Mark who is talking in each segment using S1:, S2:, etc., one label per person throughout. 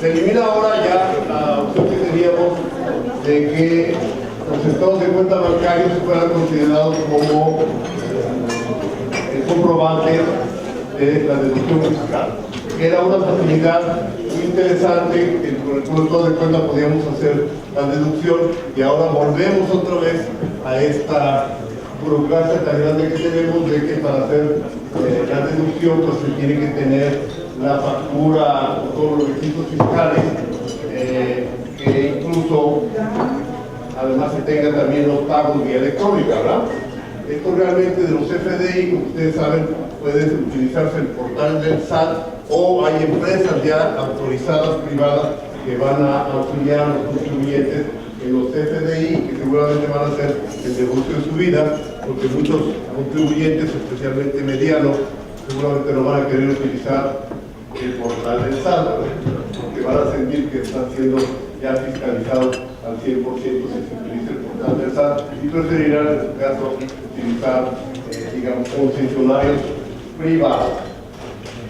S1: Se elimina ahora ya la opción que teníamos de que los estados de cuenta bancarios fueran considerados como el comprobante de la deducción fiscal. Era una facilidad muy interesante que con el estado de cuenta podíamos hacer la deducción, y ahora volvemos otra vez a esta burocracia tan grande que tenemos de que para hacer la deducción pues se tiene que tener la factura o todos los requisitos fiscales, que incluso además se tengan también los pagos vía electrónica, ¿verdad? Esto realmente de los FDI, como ustedes saben, puede utilizarse el portal del SAT, o hay empresas ya autorizadas privadas que van a auxiliar a los contribuyentes en los FDI, que seguramente van a hacer el negocio de su vida, porque muchos contribuyentes, especialmente medianos, seguramente no van a querer utilizar el portal del SAT, porque van a sentir que están siendo ya fiscalizados al 100% si se utiliza el portal del SAT, y preferirán en su caso utilizar, digamos, concesionarios privados.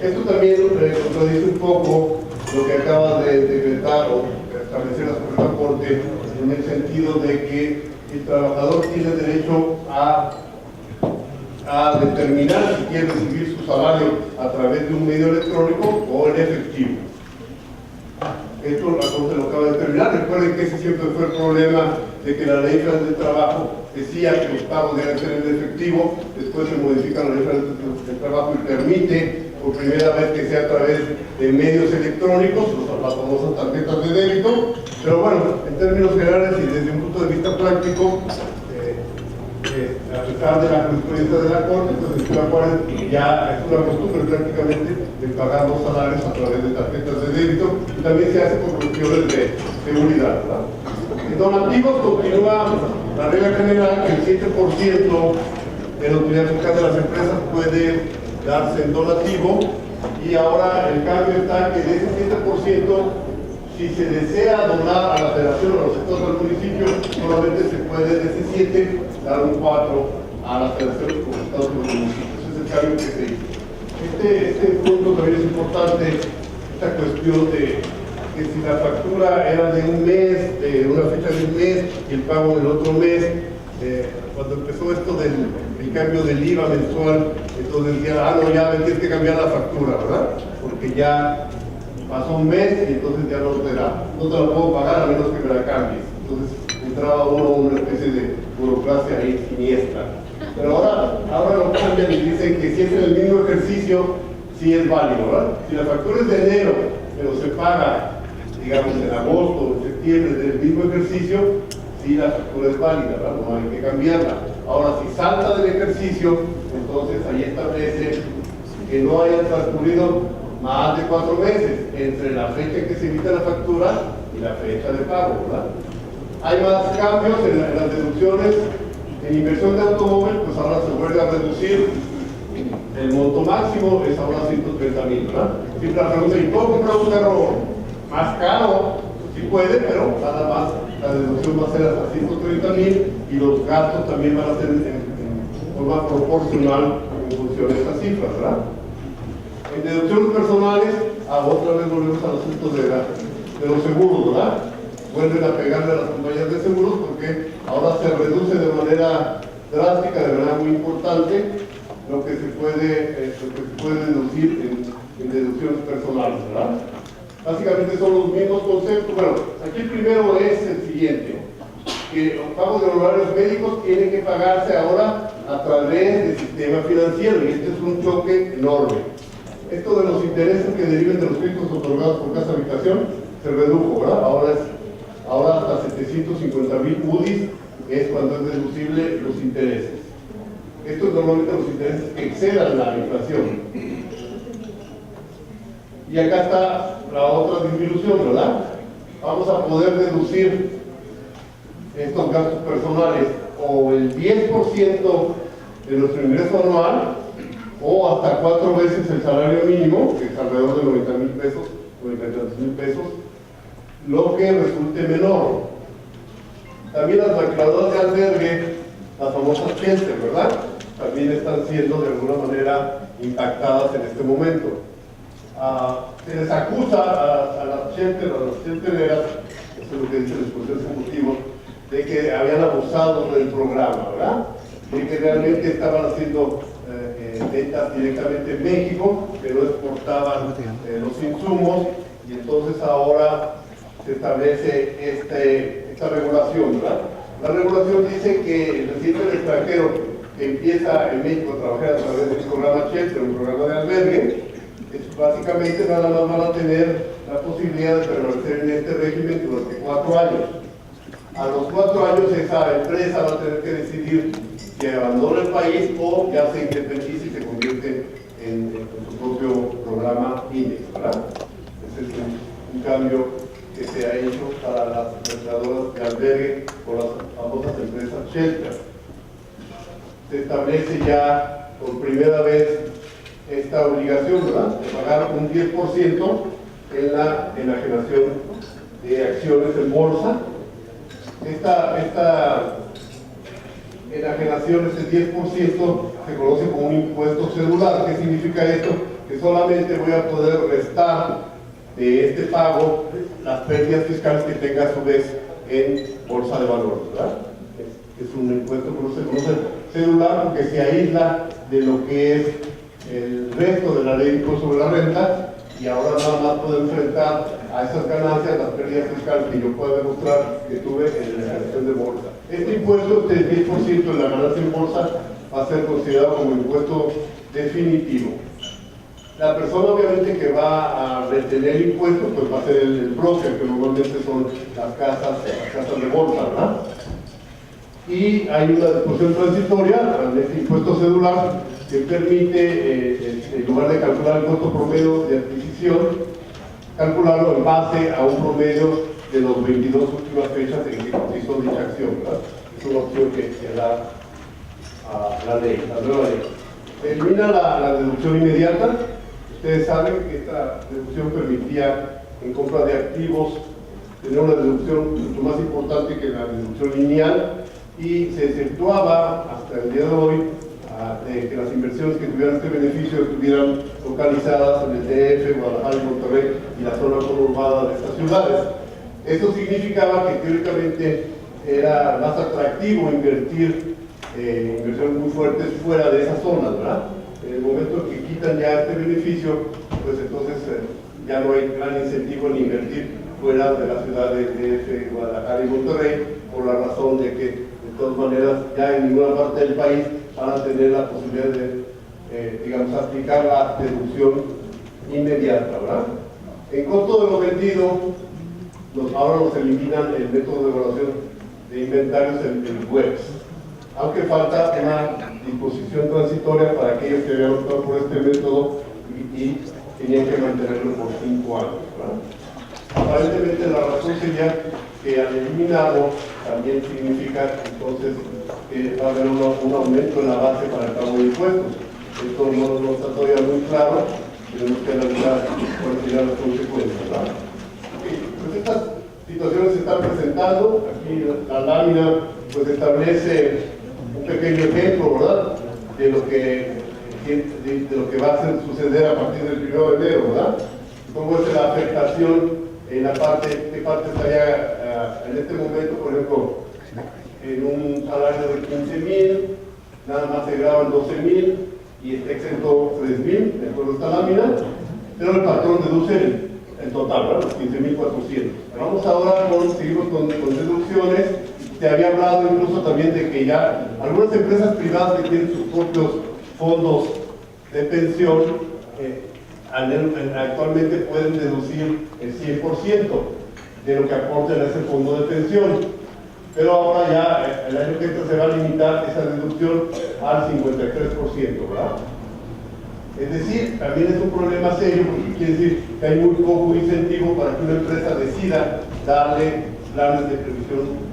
S1: Esto también contradice un poco lo que acaba de decretar o establecer la Suprema Corte, en el sentido de que el trabajador tiene derecho a determinar si quiere recibir su salario a través de un medio electrónico o en efectivo. Esto la Corte lo acaba de determinar. Recuerden que ese siempre fue el problema de que la Ley Federal del Trabajo decía que los pagos deben ser en efectivo. Después se modifica la Ley Federal del Trabajo y permite por primera vez que sea a través de medios electrónicos, las famosas tarjetas de débito. Pero bueno, en términos generales y desde un punto de vista práctico, a pesar de la jurisprudencia de la Corte, pues ya es una costumbre prácticamente de pagar los salarios a través de tarjetas de débito, y también se hace por cuestiones de seguridad, ¿verdad? En donativos continúa la regla general que el 7% de la utilidad fiscal de las empresas puede darse en donativo, y ahora el cambio está que de ese 7%, si se desea donar a la federación o a los estados del municipio, solamente se puede de ese 7 dar un 4 a la federación como estados del municipio. Ese es el cambio que se hizo. Este punto también es importante, esta cuestión de que si la factura era de un mes, de una fecha de un mes, y el pago del otro mes, cuando empezó esto del cambio del IVA mensual, entonces decía, no, ya tienes que cambiar la factura, ¿verdad? Porque ya pasó un mes y entonces ya no te la puedo pagar a menos que me la cambies. Entonces entraba uno en una especie de burocracia ahí siniestra. Pero ahora lo cambian y dicen que si es en el mismo ejercicio, sí es válido, ¿verdad? Si la factura es de enero, pero se paga, digamos, en agosto o en septiembre del mismo ejercicio, sí la factura es válida, ¿verdad? No hay que cambiarla. Ahora, si salta del ejercicio, entonces ahí establece que no hayan transcurrido más de 4 meses entre la fecha en que se emite la factura y la fecha de pago, ¿verdad? Hay más cambios en las deducciones. En inversión de automóvil, pues ahora se vuelve a reducir. El monto máximo es ahora 130,000, ¿verdad? Siempre la pregunta, ¿y puedo comprar un carro más caro? Sí puede, pero nada más la deducción va a ser hasta 130,000, y los gastos también van a ser en forma proporcional en función de estas cifras, ¿verdad? En deducciones personales, otra vez volvemos al asunto de los seguros, ¿verdad? Vuelven a pegarle a las compañías de seguros porque ahora se reduce de manera drástica, de manera muy importante, lo que se puede deducir en deducciones personales, ¿verdad? Básicamente son los mismos conceptos. Bueno, aquí el primero es el siguiente, que los pagos de honorarios médicos tienen que pagarse ahora a través del sistema financiero, y este es un choque enorme. Esto de los intereses que deriven de los créditos otorgados por casa habitación se redujo, ¿verdad? Ahora hasta 750,000 UDIs es cuando es deducible los intereses. Estos normalmente los intereses que excedan la inflación. Y acá está la otra disminución, ¿verdad? Vamos a poder deducir estos gastos personales o el 10% de nuestro ingreso anual, o hasta 4 veces el salario mínimo, que es alrededor de 90,000 pesos, 90,000 pesos, lo que resulte menor. También las maquiladoras de albergue, las famosas shelter, ¿verdad? También están siendo de alguna manera impactadas en este momento. Se les acusa a las sheltereras, eso es lo que dice el expositor ejecutivo, de que habían abusado del programa, ¿verdad? De que realmente estaban haciendo ventas directamente en México, pero exportaban los insumos, y entonces ahora se establece esta regulación, ¿verdad? La regulación dice que el residente del extranjero que empieza en México a trabajar a través del programa Shelter, un programa de albergue, básicamente nada más van a tener la posibilidad de permanecer en este régimen durante 4 años. A los 4 años esa empresa va a tener que decidir si abandona el país o ya se independiza y se convierte en su propio programa INEX, ¿verdad? Ese es un cambio que se ha hecho para las prestadoras de albergue con las famosas empresas Shelter. Se establece ya por primera vez esta obligación, ¿verdad?, de pagar un 10% en la enajenación de acciones en bolsa. Esta enajenación, este 10%, se conoce como un impuesto cedular. ¿Qué significa esto? Que solamente voy a poder restar de este pago las pérdidas fiscales que tenga a su vez en bolsa de valores, ¿verdad? Es un impuesto que no se conoce cedular porque se aísla de lo que es el resto de la ley de impuesto sobre la renta, y ahora nada más puedo enfrentar a esas ganancias las pérdidas fiscales que yo pueda demostrar que tuve en la ganancia de bolsa. Este impuesto, este 10% de la ganancia en bolsa, va a ser considerado como impuesto definitivo. La persona obviamente que va a retener el impuesto pues va a ser el broker, que normalmente son las casas de bolsa, ¿verdad? Y hay una disposición transitoria en este impuesto cedular que permite, en lugar de calcular el costo promedio de adquisición, calcularlo en base a un promedio de los 22 últimas fechas en que cotizó dicha acción, ¿verdad? Es una opción que da la ley, la nueva ley. Elimina la deducción inmediata. Ustedes saben que esta deducción permitía, en compra de activos, tener una deducción mucho más importante que la deducción lineal, y se exceptuaba hasta el día de hoy de que las inversiones que tuvieran este beneficio estuvieran localizadas en el DF, Guadalajara y Monterrey y la zona conurbada de estas ciudades. Esto significaba que teóricamente era más atractivo invertir inversiones muy fuertes fuera de esas zonas, ¿verdad? En el momento en que quitan ya este beneficio, pues entonces ya no hay gran incentivo en invertir fuera de la ciudad de DF, Guadalajara y Monterrey, por la razón de que de todas maneras ya en ninguna parte del país van a tener la posibilidad de, digamos, aplicar la deducción inmediata, ¿verdad? En costo de lo vendido, ahora nos eliminan el método de evaluación de inventarios en webs, aunque falta una disposición transitoria para aquellos que habían optado por este método y tenían que mantenerlo por 5 años, ¿verdad? Aparentemente la razón sería que al eliminarlo también significa entonces que va a haber un aumento en la base para el pago de impuestos. Esto no está todavía muy claro, tenemos que analizar cuáles serían las consecuencias, ¿verdad? Pues estas situaciones se están presentando. Aquí la lámina pues establece un pequeño ejemplo, ¿verdad?, de lo que va a suceder a partir del 1 de enero, ¿verdad? Cómo es la afectación en la parte, qué parte estaría en este momento, por ejemplo, en un salario de 15,000, nada más se graban 12,000 y está exento 3,000, de acuerdo a esta lámina, pero el patrón deduce el total, ¿verdad?, los 15,400. Vamos ahora seguimos con deducciones. Se había hablado incluso también de que ya algunas empresas privadas que tienen sus propios fondos de pensión actualmente pueden deducir el 100% de lo que aporten a ese fondo de pensión, pero ahora ya el año que entra se va a limitar esa deducción al 53%, ¿verdad? Es decir, también es un problema serio porque quiere decir que hay muy poco incentivo para que una empresa decida darle planes de pensión,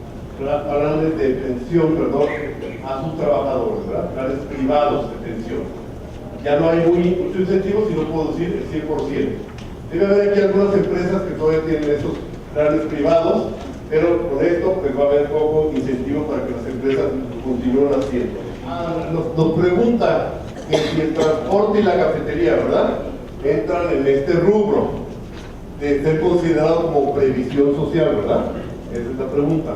S1: a sus trabajadores, ¿verdad? Planes privados de pensión. Ya no hay mucho incentivo, si no puedo decir el 100%. Debe haber aquí algunas empresas que todavía tienen esos planes privados, pero con esto pues va a haber poco incentivo para que las empresas continúen haciendo. Nos pregunta que si el transporte y la cafetería, ¿verdad?, entran en este rubro. de ser considerado como previsión social, ¿verdad? Esa es la pregunta.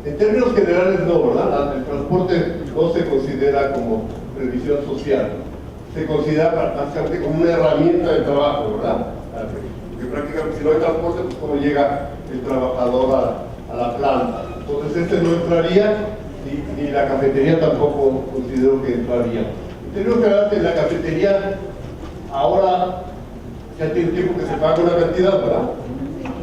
S1: En términos generales no, ¿verdad? El transporte no se considera como previsión social. Se considera básicamente como una herramienta de trabajo, ¿verdad? Porque prácticamente si no hay transporte, pues cómo llega el trabajador a la planta. Entonces este no entraría, ni la cafetería tampoco considero que entraría. En términos generales, la cafetería ahora ya tiene tiempo que se paga una cantidad, ¿verdad?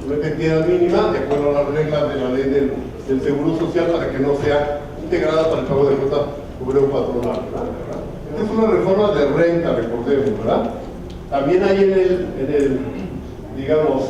S1: Una cantidad mínima, de acuerdo a las reglas de la ley del Seguro Social, para que no sea integrada para el pago de cuota obrero patronal, ¿verdad? Esta es una reforma de renta, recordemos, ¿verdad? También hay en el digamos,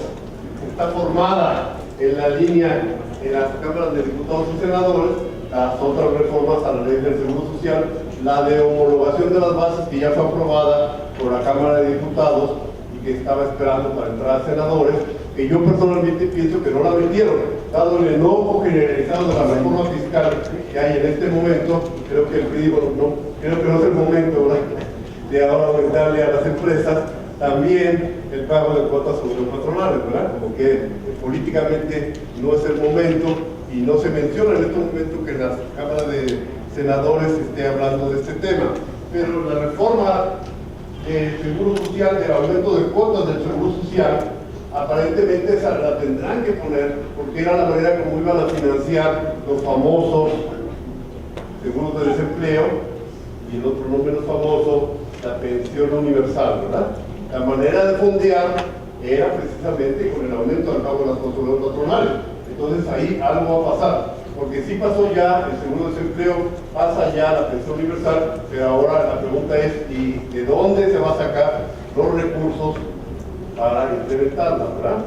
S1: está formada en la línea en las cámaras de diputados y senadores las otras reformas a la ley del Seguro Social, la de homologación de las bases que ya fue aprobada por la Cámara de Diputados y que estaba esperando para entrar a senadores, que yo personalmente pienso que no la metieron, dado el enojo generalizado de la reforma fiscal que hay en este momento. Creo que creo que no es el momento, ¿verdad?, de ahora aumentarle a las empresas también el pago de cuotas patronales, ¿verdad? Como que políticamente no es el momento y no se menciona en este momento que la Cámara de Senadores esté hablando de este tema. Pero la reforma del Seguro Social, del aumento de cuotas del Seguro Social, aparentemente esa la tendrán que poner porque era la manera como iban a financiar los famosos seguros de desempleo y el otro no menos famoso, la pensión universal, ¿verdad? La manera de fondear era precisamente con el aumento del pago de las cuotas patronales. Entonces ahí algo va a pasar, porque sí pasó ya el seguro de desempleo, pasa ya la pensión universal, pero ahora la pregunta es, ¿y de dónde se va a sacar los recursos para implementarla, verdad?